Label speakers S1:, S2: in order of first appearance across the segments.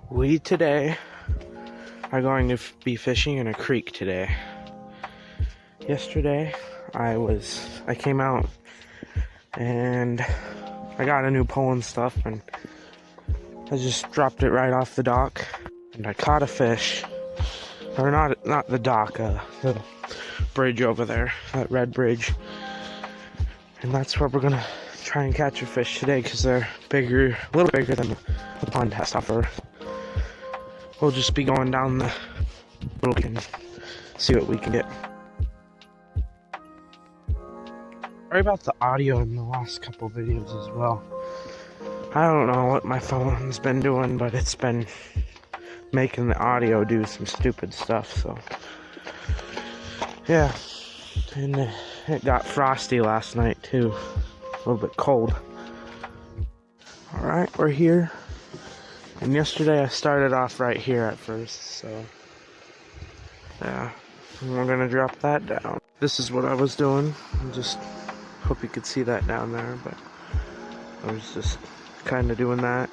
S1: We today are going to be fishing in a creek today. Yesterday I came out and I got a new pole and stuff, and I just dropped it right off the dock and I caught a fish. Or not the dock, the bridge over there, that red bridge. And that's where we're gonna try and catch a fish today, because they're bigger, a little bigger than the pond has to offer. We'll just be going down the brook and see what we can get. Sorry about the audio in the last couple videos as well. I don't know what my phone's been doing, but it's been making the audio do some stupid stuff, so yeah. And it got frosty last night too, a little bit cold. Alright, we're here. And yesterday I started off right here at first, so yeah, and we're gonna drop that down. This is what I was doing. I just hope you could see that down there, but I was just kind of doing that.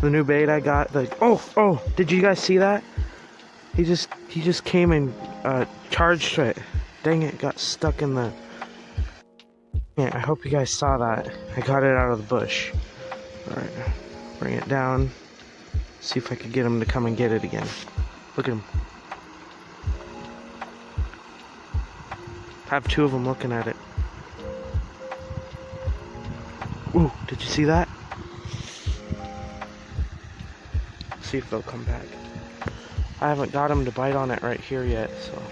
S1: The new bait I got, like, oh, did you guys see that? He just came and charged it. Dang it, got stuck in the... Yeah, I hope you guys saw that. I got it out of the bush. Alright. Bring it down, see if I could get him to come and get it again. Look at him. I have two of them looking at it. Ooh, did you see that? See if they'll come back. I haven't got him to bite on it right here yet, so.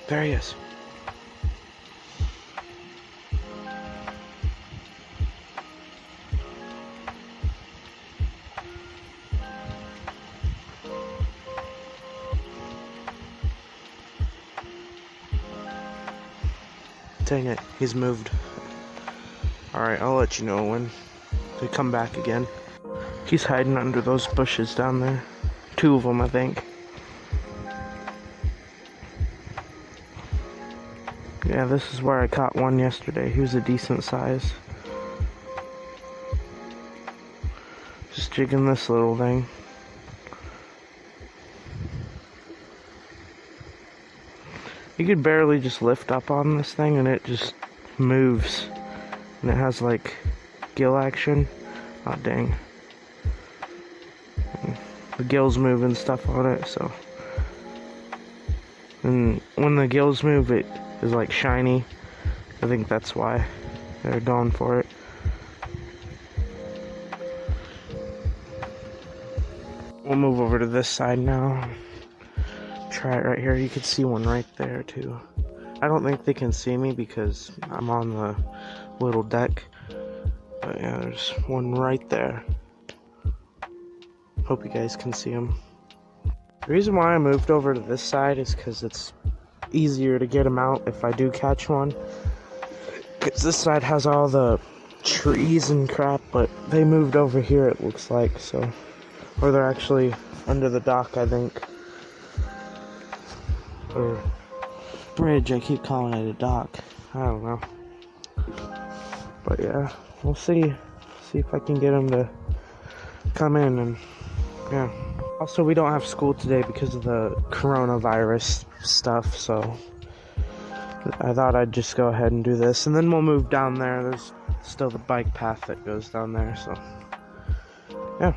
S1: There he is. Dang it, he's moved. Alright, I'll let you know when they come back again. He's hiding under those bushes down there. Two of them, I think. Yeah, this is where I caught one yesterday. He was a decent size. Just jigging this little thing. You could barely just lift up on this thing and it just moves. And it has like gill action. Oh dang. And the gills move and stuff on it, so. And when the gills move, it is like shiny. I think that's why they're going for it. We'll move over to this side now. Try it right here. You can see one right there too. I don't think they can see me because I'm on the little deck, but yeah, there's one right there. Hope you guys can see them. The reason why I moved over to this side is because it's easier to get them out if I do catch one, because this side has all the trees and crap, but they moved over here, it looks like, so, or they're actually under the dock, I think. Or bridge, I keep calling it a dock. I don't know. But yeah, we'll see if I can get them to come in, and yeah. Also, we don't have school today because of the coronavirus stuff, so I thought I'd just go ahead and do this, and then we'll move down there. There's still the bike path that goes down there, so yeah.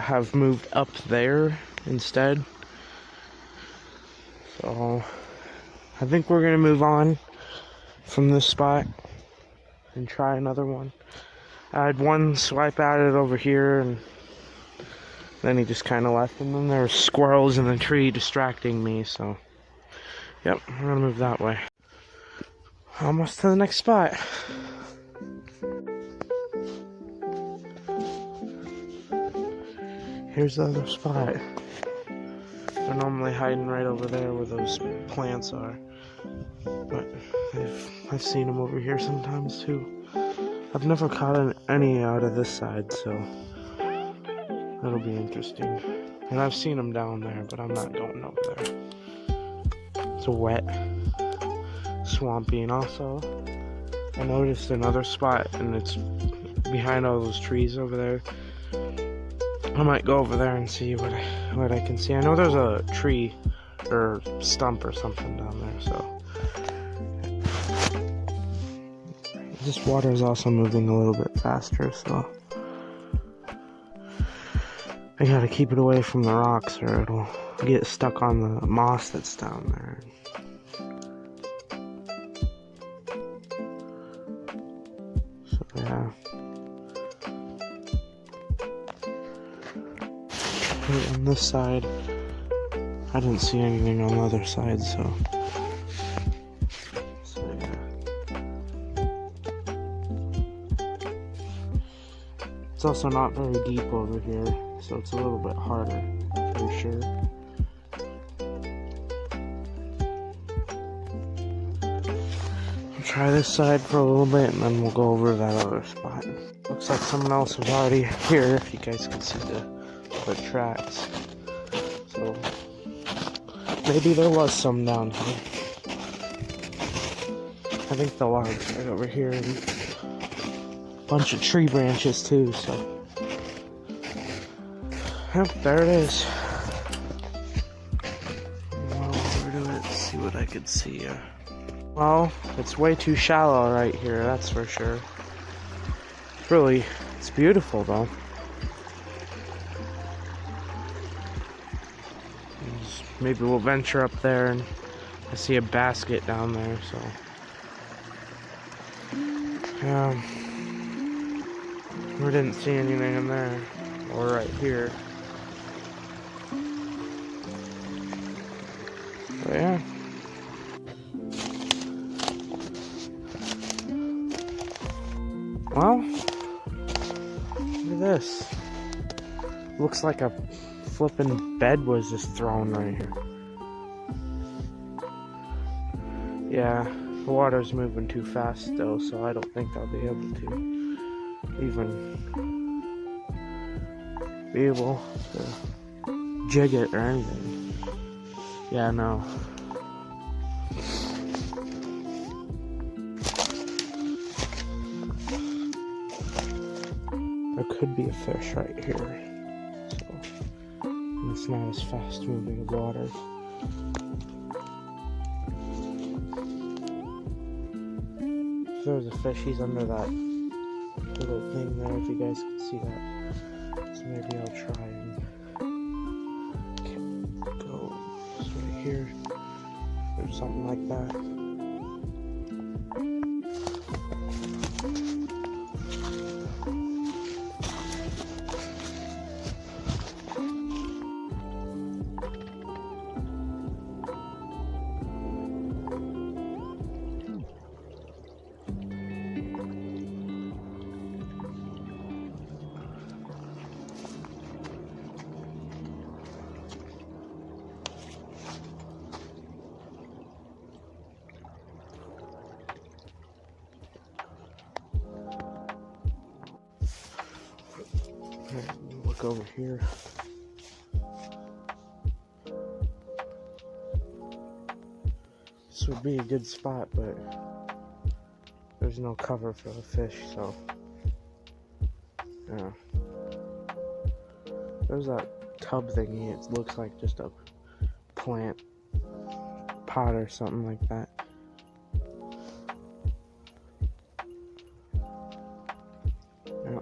S1: Have moved up there instead, so I think we're gonna move on from this spot and try another one. I had one swipe at it over here, and then he just kind of left, and then there were squirrels in the tree distracting me, so yep, we're gonna move that way. Almost to the next spot. Here's the other spot. They're normally hiding right over there where those plants are. But I've seen them over here sometimes too. I've never caught any out of this side, so that'll be interesting. And I've seen them down there, but I'm not going over there. It's wet, swampy, and also I noticed another spot, and it's behind all those trees over there. I might go over there and see what I can see. I know there's a tree or stump or something down there, so. This water is also moving a little bit faster, so I gotta keep it away from the rocks or it'll get stuck on the moss that's down there. So yeah. On this side, I didn't see anything on the other side, so yeah. It's also not very deep over here, so it's a little bit harder, for sure. I'll try this side for a little bit, and then we'll go over to that other spot. Looks like someone else was already here, if you guys can see the tracks, so maybe there was some down here. I think the logs right over here, and a bunch of tree branches too, so yep, there it is. Well, over to it, see what I could see. Well, it's way too shallow right here, that's for sure. It's beautiful though. Maybe we'll venture up there, and I see a basket down there, so yeah, we didn't see anything in there or right here, but yeah. Well, look at this. Looks like a flipping bed was just thrown right here. Yeah, the water's moving too fast though, so I don't think I'll be able to even be able to jig it or anything. Yeah, no. There could be a fish right here. It's not as fast moving as water. If there's a fish, he's under that little thing there, if you guys can see that. So maybe I'll try and go right here or something like that. Look over here. This would be a good spot, but there's no cover for the fish, so yeah. There's that tub thingy. It looks like just a plant pot or something like that. Yeah.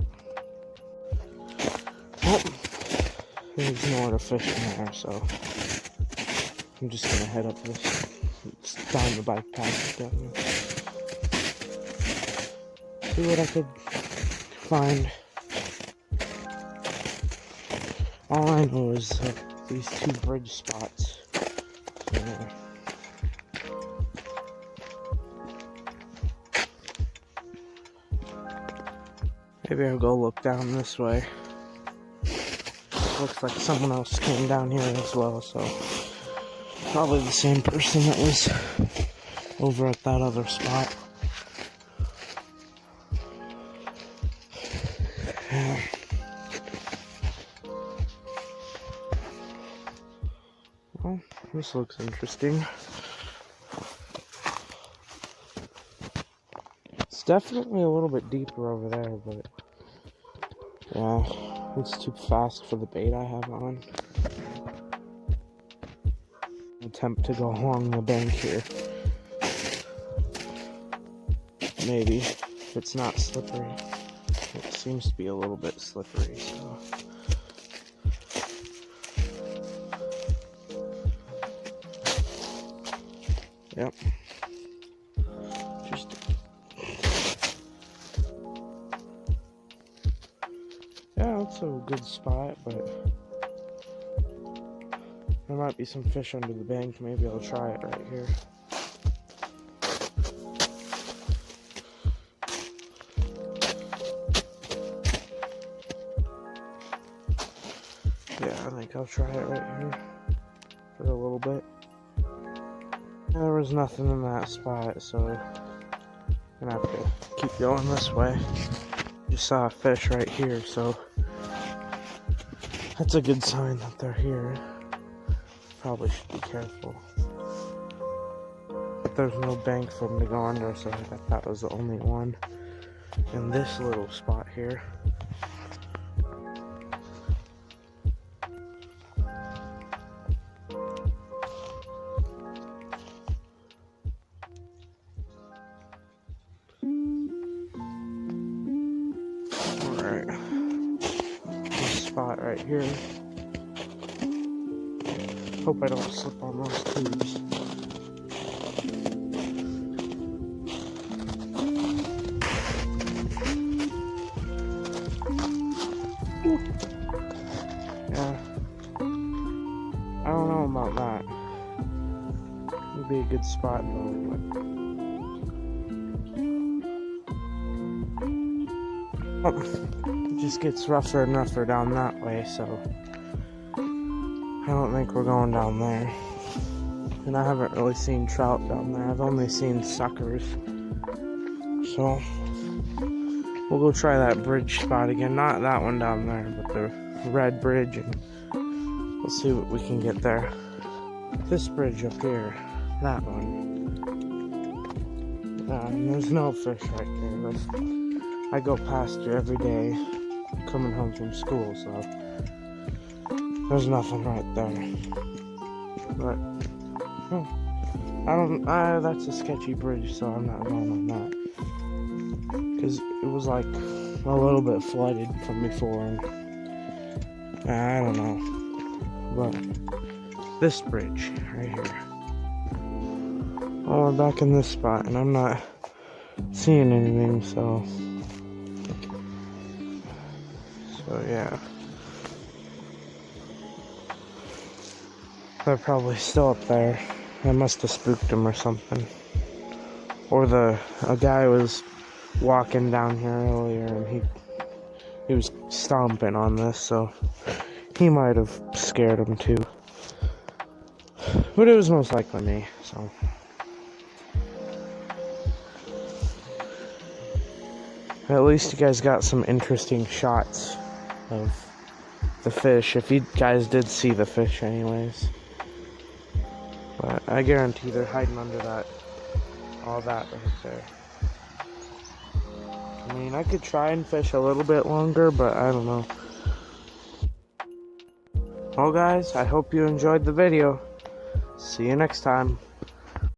S1: Well, there's no other fish in there, so I'm just gonna head up this down the bike path down. See what I could find. All I know is these two bridge spots. So, maybe I'll go look down this way. Looks like someone else came down here as well, so probably the same person that was over at that other spot. Yeah. Well, this looks interesting. It's definitely a little bit deeper over there, but yeah, it's too fast for the bait I have on. Attempt to go along the bank here. Maybe, if it's not slippery. It seems to be a little bit slippery, so. Yep. Yeah, it's a good spot, but there might be some fish under the bank. Maybe I'll try it right here. Yeah, I think I'll try it right here for a little bit. There was nothing in that spot, so I'm gonna have to keep going this way. Just saw a fish right here, so that's a good sign that they're here. Probably should be careful. But there's no bank for them to go under, so I thought that was the only one in this little spot here. Spot right here. Hope I don't slip on those tubes. Yeah. I don't know about that. Would be a good spot though, but it just gets rougher and rougher down that way, so I don't think we're going down there. And I haven't really seen trout down there. I've only seen suckers. So we'll go try that bridge spot again. Not that one down there, but the red bridge, and we'll see what we can get there. This bridge up here, that one. And there's no fish right there. I go past here every day coming home from school, so there's nothing right there. But that's a sketchy bridge, so I'm not going on that, because it was like a little bit flooded from before, and I don't know. But this bridge right here, oh, we're back in this spot, and I'm not seeing anything, so yeah. They're probably still up there. I must have spooked them or something. Or a guy was walking down here earlier, and he was stomping on this, so he might have scared him too. But it was most likely me, so. At least you guys got some interesting shots of the fish, if you guys did see the fish anyways. But I guarantee they're hiding under that, all that right there. I mean, I could try and fish a little bit longer, but I don't know. Well guys, I hope you enjoyed the video. See you next time.